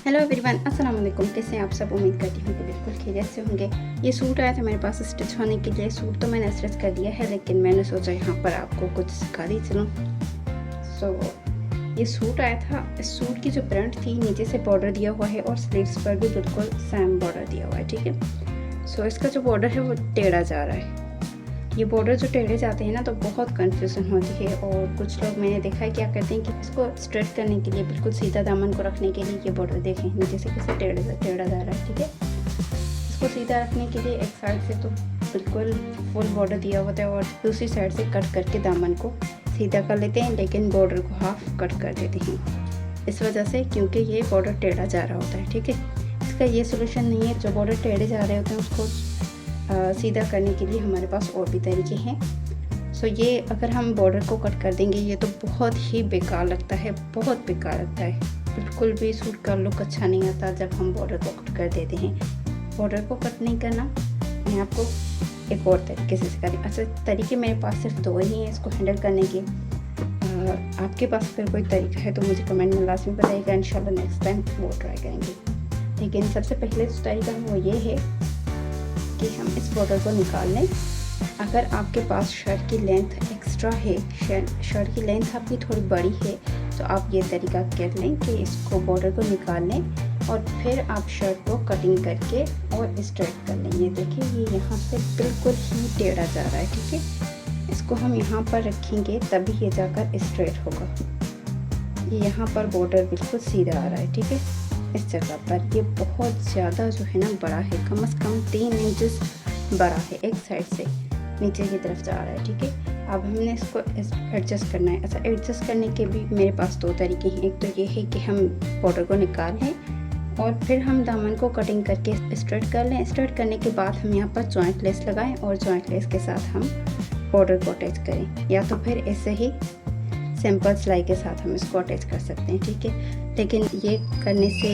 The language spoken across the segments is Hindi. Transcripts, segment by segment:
हेलो एवरीवन, अस्सलाम वालेकुम। कैसे हैं आप सब? उम्मीद करती हूँ कि बिल्कुल खैरियत से होंगे। ये सूट आया था मेरे पास स्टिच होने के लिए। सूट तो मैंने स्टिच कर दिया है, लेकिन मैंने सोचा यहाँ पर आपको कुछ सिखा दी चलूँ। ये सूट आया था। इस सूट की जो प्रिंट थी, नीचे से बॉर्डर दिया हुआ है और स्लीव्स पर भी बिल्कुल सेम बॉर्डर दिया हुआ है, ठीक है। इसका जो बॉर्डर है वो टेढ़ा जा रहा है। ये बॉर्डर जो टेढ़े जाते हैं ना, तो बहुत कन्फ्यूज़न होती है। और कुछ लोग मैंने देखा है क्या करते हैं कि इसको स्ट्रेट करने के लिए, बिल्कुल सीधा दामन को रखने के लिए, ये बॉर्डर देखें नीचे से कैसे टेढ़ा जा रहा है, ठीक है। इसको सीधा रखने के लिए एक साइड से तो बिल्कुल फुल बॉर्डर दिया होता है और दूसरी साइड से कट करके दामन को सीधा कर लेते हैं, लेकिन बॉर्डर को हाफ कट कर देते हैं इस वजह से, क्योंकि ये बॉर्डर टेढ़ा जा रहा होता है, ठीक है। इसका ये सोल्यूशन नहीं है। जो बॉर्डर टेढ़े जा रहे होते हैं उसको सीधा करने के लिए हमारे पास और भी तरीके हैं। ये अगर हम बॉर्डर को कट कर देंगे, ये तो बहुत ही बेकार लगता है, बहुत बेकार लगता है। बिल्कुल भी सूट का लुक अच्छा नहीं आता जब हम बॉर्डर को कट कर देते हैं। बॉर्डर को कट नहीं करना, मैं आपको एक और तरीके से सिखा रही। अच्छा, तरीके मेरे पास सिर्फ दो ही हैं इसको हैंडल करने के। आपके पास अगर कोई तरीका है तो मुझे कमेंट में लाजमी बताइएगा, इंशाल्लाह नेक्स्ट टाइम वो ट्राई करेंगे। लेकिन सबसे पहले जो तरीका है वो ये है कि हम इस बॉर्डर को निकाल लें। अगर आपके पास शर्ट की लेंथ एक्स्ट्रा है, शर्ट की लेंथ आपकी थोड़ी बड़ी है, तो आप ये तरीका कर लें कि इसको बॉर्डर को निकाल लें और फिर आप शर्ट को कटिंग करके और स्ट्रेट कर लें। ये देखिए, ये यहाँ से बिल्कुल ही टेढ़ा जा रहा है, ठीक है। इसको हम यहाँ पर रखेंगे तभी ये जाकर स्ट्रेट होगा। ये यहाँ पर बॉर्डर बिल्कुल सीधा आ रहा है, ठीक है। इस जगह पर ये बहुत ज़्यादा जो है ना बड़ा है, कम से कम 3 इंचेस बड़ा है, एक साइड से नीचे की तरफ जा रहा है, ठीक है। अब हमने इसको एडजस्ट करना है। अच्छा, एडजस्ट करने के भी मेरे पास दो तरीके हैं। एक तो ये है कि हम बॉर्डर को निकाल लें और फिर हम दामन को कटिंग करके स्ट्रेट कर लें। स्ट्रेट करने के बाद हम यहाँ पर जॉइंट लेस लगाएं और जॉइंट लेस के साथ हम बॉर्डर को अटैच करें, या तो फिर ऐसे ही सिंपल सिलाई के साथ हम इसको अटैच कर सकते हैं, ठीक है। लेकिन ये करने से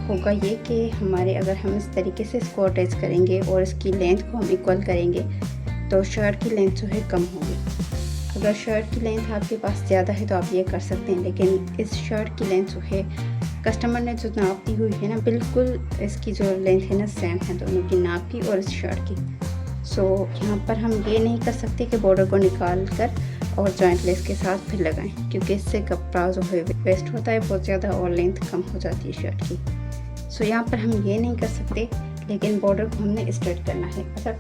होगा ये कि हमारे, अगर हम इस तरीके से इसको अटैच करेंगे और इसकी लेंथ को हम इक्वल करेंगे, तो शर्ट की लेंथ जो है कम होगी। अगर शर्ट की लेंथ आपके पास ज़्यादा है तो आप ये कर सकते हैं, लेकिन इस शर्ट की लेंथ जो है कस्टमर ने जो नाप दी हुई है ना, बिल्कुल इसकी जो लेंथ है ना सेम है दोनों की, नाप की और इस शर्ट की। यहाँ पर हम ये नहीं कर सकते कि बॉर्डर को निकाल कर और जॉइंट लेस के साथ फिर लगाएं, क्योंकि इससे कपड़ा जो है वेस्ट होता है बहुत ज़्यादा और लेंथ कम हो जाती है शर्ट की। यहाँ पर हम ये नहीं कर सकते, लेकिन बॉर्डर को हमने स्ट्रेट करना है। अच्छा,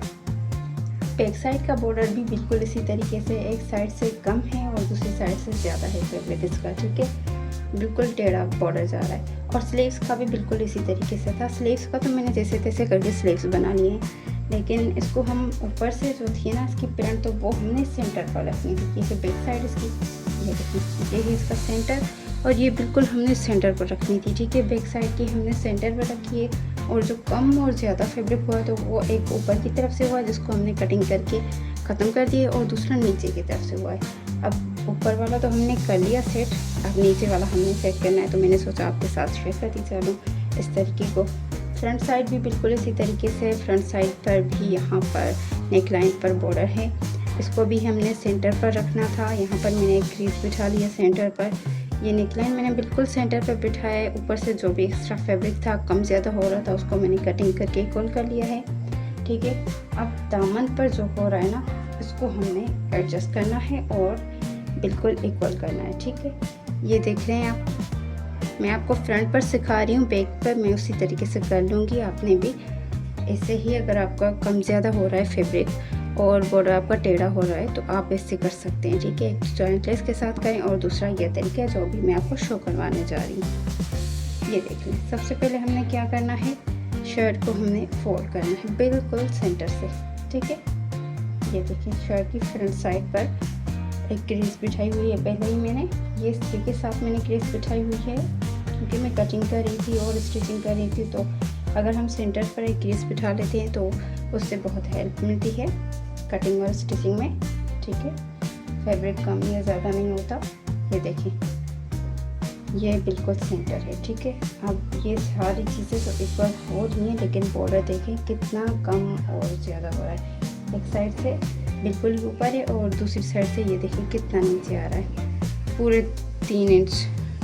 बैक साइड का बॉर्डर भी बिल्कुल इसी तरीके से, एक साइड से कम है और दूसरी साइड से ज़्यादा है फैब्रिक इसका, ठीक है। बिल्कुल टेढ़ा बॉर्डर जा रहा है। और स्लीव्स का भी बिल्कुल इसी तरीके से था। स्लीव्स का तो मैंने जैसे तैसे करके स्लीव्स बना लिए हैं, लेकिन इसको हम ऊपर से जो थी ना इसकी प्रिंट, तो वो हमने सेंटर पर रखनी थी। जैसे बैक साइड इसकी, ये देखिए, ये है इसका सेंटर, और ये बिल्कुल हमने सेंटर पर रखनी थी, ठीक है। बैक साइड की हमने सेंटर पर रखी है, और जो कम और ज़्यादा फैब्रिक हुआ है तो वो एक ऊपर की तरफ से हुआ है, जिसको हमने कटिंग करके ख़त्म कर दिया, और दूसरा नीचे की तरफ से हुआ है। अब ऊपर वाला तो हमने कर लिया सेट, अब नीचे वाला हमने सेट करना है, तो मैंने सोचा आपके साथ शेयर करती चलूँ इस तरीके को। फ्रंट साइड भी बिल्कुल इसी तरीके से, फ्रंट साइड पर भी यहाँ पर नेक लाइन पर बॉर्डर है, इसको भी हमने सेंटर पर रखना था। यहाँ पर मैंने एक क्रीज बिठा लिया सेंटर पर। ये नेक लाइन मैंने बिल्कुल सेंटर पर बिठाया है। ऊपर से जो भी एक्स्ट्रा फैब्रिक था, कम ज़्यादा हो रहा था, उसको मैंने कटिंग करके इक्वल कर लिया है, ठीक है। अब दामन पर जो हो रहा है ना, इसको हमने एडजस्ट करना है और बिल्कुल इक्वल करना है, ठीक है। ये देख रहे हैं आप, मैं आपको फ्रंट पर सिखा रही हूँ, बैक पर मैं उसी तरीके से कर लूँगी। आपने भी ऐसे ही, अगर आपका कम ज़्यादा हो रहा है फैब्रिक और बॉर्डर आपका टेढ़ा हो रहा है, तो आप ऐसे कर सकते हैं, ठीक है। एक जॉइंट लेस के साथ करें, और दूसरा ये तरीका है जो भी मैं आपको शो करवाने जा रही हूँ। ये देख लें, सबसे पहले हमने क्या करना है, शर्ट को हमने फोल्ड करना है बिल्कुल सेंटर से, ठीक है। ये देखिए, शर्ट की फ्रंट साइड पर एक क्रीज बिठाई हुई है पहले ही मैंने, ये इसी के साथ मैंने क्रीज बिठाई हुई है, क्योंकि मैं कटिंग कर रही थी और स्टिचिंग कर रही थी। तो अगर हम सेंटर पर एक क्रीज बिठा लेते हैं तो उससे बहुत हेल्प मिलती है कटिंग और स्टिचिंग में, ठीक है। फैब्रिक कम या ज़्यादा नहीं होता। ये देखिए, ये बिल्कुल सेंटर है, ठीक है। अब ये सारी चीज़ें तो इक्वल हो रही हैं, लेकिन बॉर्डर देखें कितना कम और ज़्यादा हो रहा है। एक साइड से बिल्कुल ऊपर है और दूसरी साइड से ये देखिए कितना नीचे आ रहा है, पूरे 3 इंच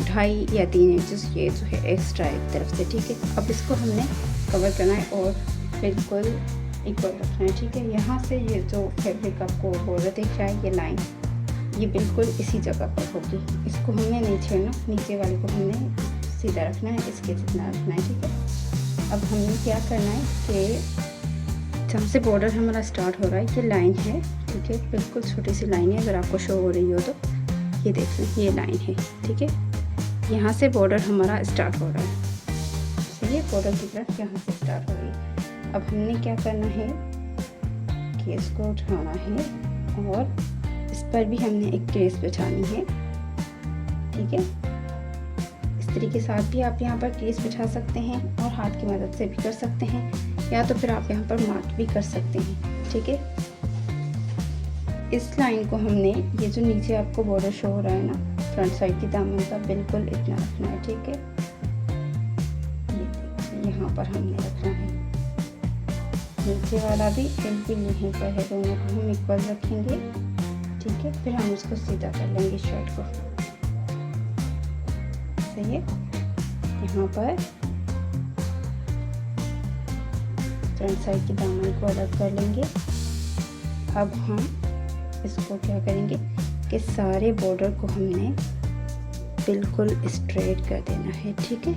2.5 या 3 इंच ये जो है एक्स्ट्रा एक तरफ से, ठीक है। अब इसको हमने कवर करना है और बिल्कुल इक्वल रखना है, ठीक है। यहाँ से ये जो फैब्रिक आपको बॉर्डर दिख रहा है, ये लाइन ये बिल्कुल इसी जगह पर होगी, इसको हमने नहीं छेड़ना, नीचे वाले को हमने सीधा रखना है, इसके जितना रखना है, ठीक है। अब हमने क्या करना है कि जहाँ से बॉर्डर हमारा स्टार्ट हो रहा है ये लाइन है, ठीक है, बिल्कुल छोटी सी लाइन है, अगर आपको शो हो रही हो तो ये देख लें, ये लाइन है, ठीक है। यहाँ से बॉर्डर हमारा स्टार्ट हो रहा है, सही है, बॉर्डर की तरफ यहाँ से स्टार्ट हो रही है। अब हमने क्या करना है कि इसको उठाना है और इस पर भी हमने एक क्रेस बिछानी है, ठीक है। इस्त्री के साथ भी आप यहाँ पर क्रेस बिछा सकते हैं और हाथ की मदद से भी कर सकते हैं, या तो फिर आप यहाँ पर मार्क भी कर सकते हैं, ठीक है। इस लाइन को हमने, ये जो नीचे आपको बॉर्डर शो हो रहा है ना फ्रंट साइड की दामन का, बिल्कुल इतना रखना है, ठीक है। ये यहाँ पर हमने रखना है, नीचे वाला भी बिल्कुल यहीं पर है, दोनों को हम इक्वल रखेंगे, ठीक है। फिर हम इसको सीधा कर लेंगे शर्ट को, सही है। यहाँ पर फ्रंट साइड की दामन को अलग कर लेंगे। अब हम इसको क्या करेंगे कि सारे बॉर्डर को हमने बिल्कुल स्ट्रेट कर देना है, ठीक है।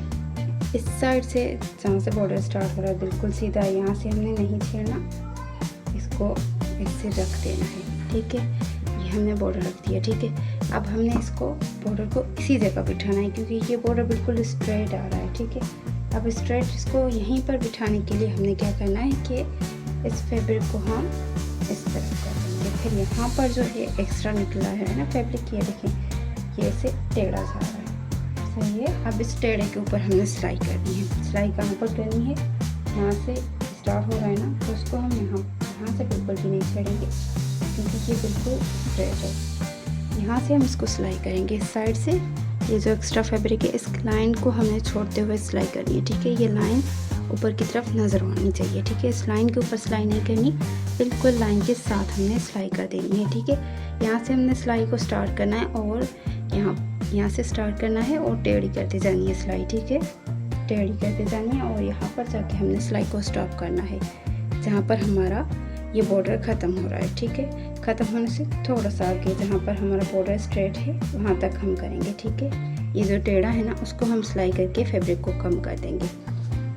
इस साइड से जहाँ से बॉर्डर स्टार्ट हो रहा है बिल्कुल सीधा, यहाँ से हमने नहीं छेड़ना, इसको ऐसे रख देना है, ठीक है। ये हमने बॉर्डर रख दिया, ठीक है। अब हमने इसको बॉर्डर को इसी जगह बिठाना है, क्योंकि ये बॉर्डर बिल्कुल स्ट्रेट आ रहा है, ठीक है। अब स्ट्रेट इसको यहीं पर बिठाने के लिए हमने क्या करना है कि इस फैब्रिक को हम इस तरफ कर देंगे। फिर यहाँ पर जो है एक्स्ट्रा निकला है ना फैब्रिक, ये देखें, ये ऐसे टेढ़ा जा रहा है, सही है। अब इस टेढ़े के ऊपर हमने सिलाई करनी है, सिलाई कहाँ पर करनी है, यहाँ से स्टार्ट हो रहा है ना, तो उसको हम यहाँ से बिल्कुल भी नहीं छेड़ेंगे, क्योंकि ये बिल्कुल स्ट्रेट है। यहाँ से हम इसको सिलाई करेंगे इस साइड से, ये जो एक्स्ट्रा फैब्रिक है इस लाइन को हमने छोड़ते हुए सिलाई करनी है, ठीक है। ये लाइन ऊपर की तरफ नज़र आनी चाहिए, ठीक है। इस लाइन के ऊपर सिलाई नहीं करनी, बिल्कुल लाइन के साथ हमने सिलाई कर देनी है, ठीक है। यहाँ से हमने सिलाई को स्टार्ट करना है और यहाँ से स्टार्ट करना है और टेढ़ी करते जानी है सिलाई, ठीक है, टेढ़ी करते जानी है। और यहाँ पर जाके हमने सिलाई को स्टॉप करना है, जहाँ पर हमारा ये बॉर्डर ख़त्म हो रहा है, ठीक है। ख़त्म होने से थोड़ा सा आगे जहाँ पर हमारा बॉर्डर स्ट्रेट है वहाँ तक हम करेंगे, ठीक है। ये जो टेढ़ा है ना उसको हम सिलाई करके फैब्रिक को कम कर देंगे,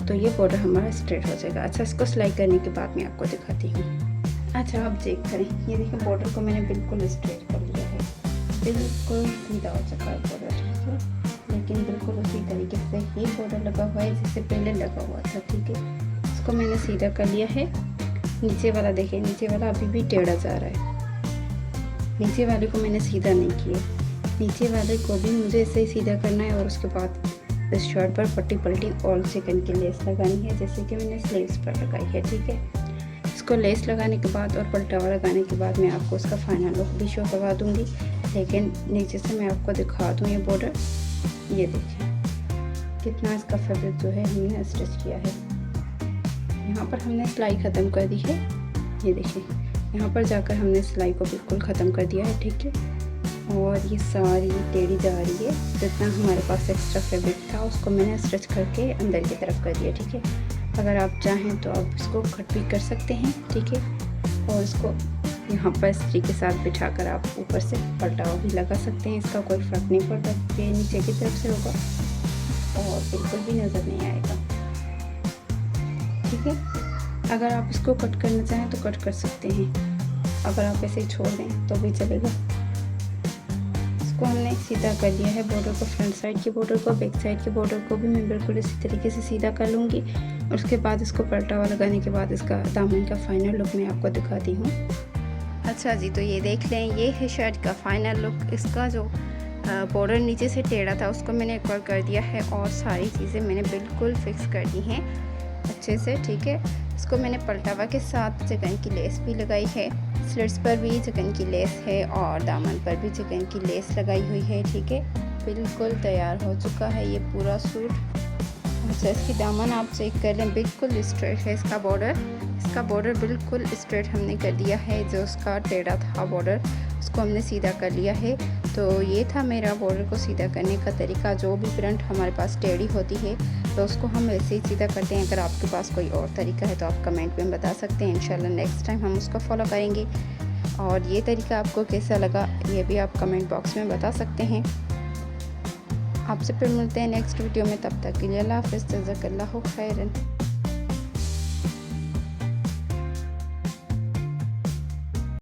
तो ये बॉर्डर हमारा स्ट्रेट हो जाएगा। अच्छा, इसको सिलाई करने के बाद मैं आपको दिखाती हूँ। अच्छा, आप चेक करें, ये देखिए बॉर्डर को मैंने बिल्कुल स्ट्रेट कर लिया है, बिल्कुल सीधा हो चुका है बॉर्डर, ठीक है। लेकिन बिल्कुल उसी तरीके से ये बॉर्डर लगा हुआ है जैसे पहले लगा हुआ था, ठीक है। इसको मैंने सीधा कर लिया है। नीचे वाला देखिए, नीचे वाला अभी भी टेढ़ा जा रहा है, नीचे वाले को मैंने सीधा नहीं किया, नीचे वाले को भी मुझे ऐसे ही सीधा करना है। और उसके बाद इस शर्ट पर पट्टी पलटी और चिकन की लेस लगानी है, जैसे कि मैंने स्लीव्स पर लगाई है, ठीक है। इसको लेस लगाने के बाद और पलटावा लगाने के बाद मैं आपको उसका फाइनल लुक भी शो करवा दूँगी, लेकिन नीचे से मैं आपको दिखा दूँ ये बॉर्डर, ये देखिए कितना इसका फैब्रिक जो है हमने स्टिच किया है। यहाँ पर हमने सिलाई ख़त्म कर दी है, ये देखिए यहाँ पर जाकर हमने सिलाई को बिल्कुल ख़त्म कर दिया है, ठीक है। और ये सारी टेढ़ी जा रही है, जितना हमारे पास एक्स्ट्रा फैब्रिक था उसको मैंने स्टिच करके अंदर की तरफ कर दिया, ठीक है। अगर आप चाहें तो आप इसको कट भी कर सकते हैं, ठीक है। और इसको यहाँ पर इस्त्री के साथ बिठाकर आप ऊपर से पलटावा भी लगा सकते हैं, इसका कोई फ़र्क नहीं पड़ता, ये नीचे की तरफ से होगा और बिल्कुल भी नज़र नहीं आएगा, ठीक है। अगर आप इसको कट करना चाहें तो कट कर सकते हैं, अगर आप ऐसे ही छोड़ दें तो भी चलेगा। इसको हमने सीधा कर लिया है बॉर्डर को, फ्रंट साइड के बॉर्डर को, बैक साइड के बॉर्डर को भी मैं बिल्कुल इसी तरीके से सीधा कर लूँगी। और उसके बाद इसको पलटावा लगाने के बाद इसका दामन का फाइनल लुक मैं आपको दिखाती हूँ। अच्छा जी, तो ये देख लें, ये है शर्ट का फाइनल लुक। इसका जो बॉर्डर नीचे से टेढ़ा था उसको मैंने इक्वल कर दिया है और सारी चीज़ें मैंने बिल्कुल फिक्स कर दी हैं अच्छे से, ठीक है। इसको मैंने पलटावा के साथ चिकन की लेस भी लगाई है, स्लिट्स पर भी चिकन की लेस है और दामन पर भी चिकन की लेस लगाई हुई है, ठीक है। बिल्कुल तैयार हो चुका है ये पूरा सूट। अच्छा, इसकी दामन आप चेक कर लें, बिल्कुल स्ट्रेट है इसका बॉर्डर बिल्कुल स्ट्रेट हमने कर दिया है। जो उसका टेढ़ा था बॉर्डर उसको हमने सीधा कर लिया है। तो ये था मेरा बॉर्डर को सीधा करने का तरीका। जो भी प्रिंट हमारे पास टेढ़ी होती है तो उसको हम ऐसे ही सीधा करते हैं। अगर आपके पास कोई और तरीका है तो आप कमेंट में बता सकते हैं। इंशाल्लाह नेक्स्ट टाइम हम उसको फॉलो करेंगे। और ये तरीका आपको कैसा लगा ये भी आप कमेंट बॉक्स में बता सकते हैं। आपसे फिर मिलते हैं नेक्स्ट वीडियो में, तब तक के लिए अल्लाह हाफ़िज़, जज़ाकल्लाहु खैरन।